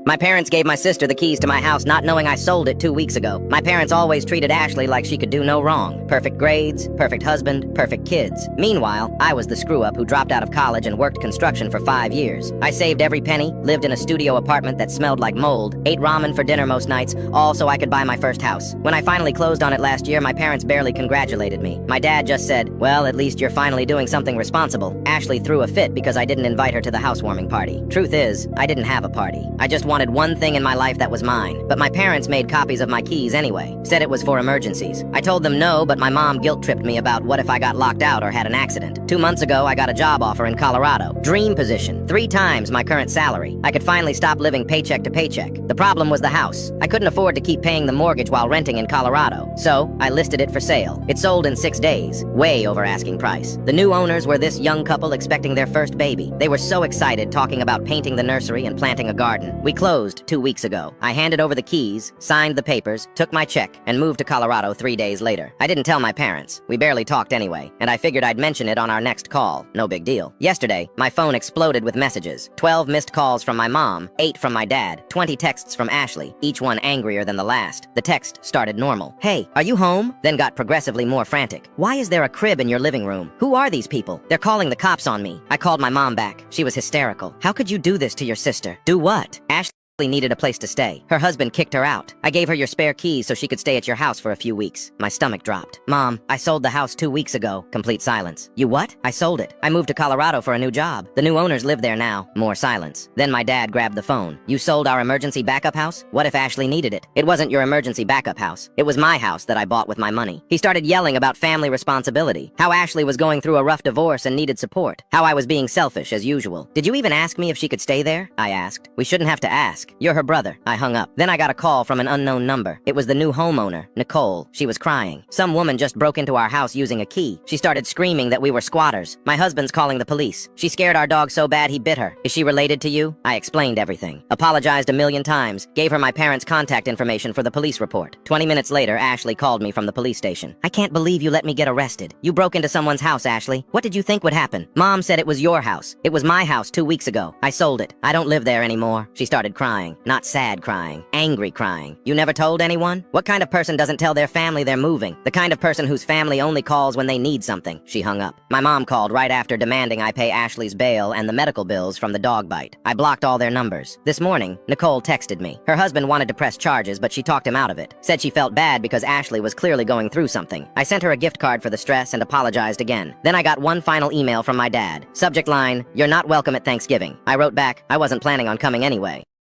My parents gave my sister the keys to my house not knowing I sold it 2 weeks ago. My parents always treated Ashley like she could do no wrong. Perfect grades, perfect husband, perfect kids. Meanwhile, I was the screw-up who dropped out of college and worked construction for 5 years. I saved every penny, lived in a studio apartment that smelled like mold, ate ramen for dinner most nights, all so I could buy my first house. When I finally closed on it last year, my parents barely congratulated me. My dad just said, "Well, at least you're finally doing something responsible." Ashley threw a fit because I didn't invite her to the housewarming party. Truth is, I didn't have a party. I just wanted one thing in my life that was mine. But my parents made copies of my keys anyway. Said it was for emergencies. I told them no, but my mom guilt-tripped me about what if I got locked out or had an accident. 2 months ago, I got a job offer in Colorado. Dream position. 3 times my current salary. I could finally stop living paycheck to paycheck. The problem was the house. I couldn't afford to keep paying the mortgage while renting in Colorado. So, I listed it for sale. It sold in 6 days. Way over asking price. The new owners were this young couple expecting their first baby. They were so excited talking about painting the nursery and planting a garden. We closed 2 weeks ago. I handed over the keys, signed the papers, took my check, and moved to Colorado 3 days later. I didn't tell my parents. We barely talked anyway, and I figured I'd mention it on our next call. No big deal. Yesterday, my phone exploded with messages. 12 missed calls from my mom, 8 from my dad, 20 texts from Ashley, each one angrier than the last. The text started normal. "Hey, are you home?" Then got progressively more frantic. "Why is there a crib in your living room? Who are these people? They're calling the cops on me." I called my mom back. She was hysterical. "How could you do this to your sister?" "Do what?" Ashley needed a place to stay. Her husband kicked her out. I gave her your spare keys so she could stay at your house for a few weeks. My stomach dropped. "Mom, I sold the house 2 weeks ago." Complete silence. "You what?" "I sold it. I moved to Colorado for a new job. The new owners live there now." More silence. Then my dad grabbed the phone. "You sold our emergency backup house? What if Ashley needed it?" "It wasn't your emergency backup house. It was my house that I bought with my money." He started yelling about family responsibility, how Ashley was going through a rough divorce and needed support, how I was being selfish as usual. "Did you even ask me if she could stay there?" I asked. "We shouldn't have to ask. You're her brother." I hung up. Then I got a call from an unknown number. It was the new homeowner, Nicole. She was crying. "Some woman just broke into our house using a key. She started screaming that we were squatters. My husband's calling the police. She scared our dog so bad he bit her. Is she related to you?" I explained everything. Apologized a million times. Gave her my parents' contact information for the police report. 20 minutes later, Ashley called me from the police station. "I can't believe you let me get arrested. You broke into someone's house, Ashley. What did you think would happen? Mom said it was your house. It was my house 2 weeks ago. I sold it. I don't live there anymore." She started crying. Not sad crying. Angry crying. "You never told anyone? What kind of person doesn't tell their family they're moving? The kind of person whose family only calls when they need something." She hung up. My mom called right after demanding I pay Ashley's bail and the medical bills from the dog bite. I blocked all their numbers. This morning, Nicole texted me. Her husband wanted to press charges, but she talked him out of it. Said she felt bad because Ashley was clearly going through something. I sent her a gift card for the stress and apologized again. Then I got one final email from my dad. Subject line, "You're not welcome at Thanksgiving." I wrote back, "I wasn't planning on coming anyway."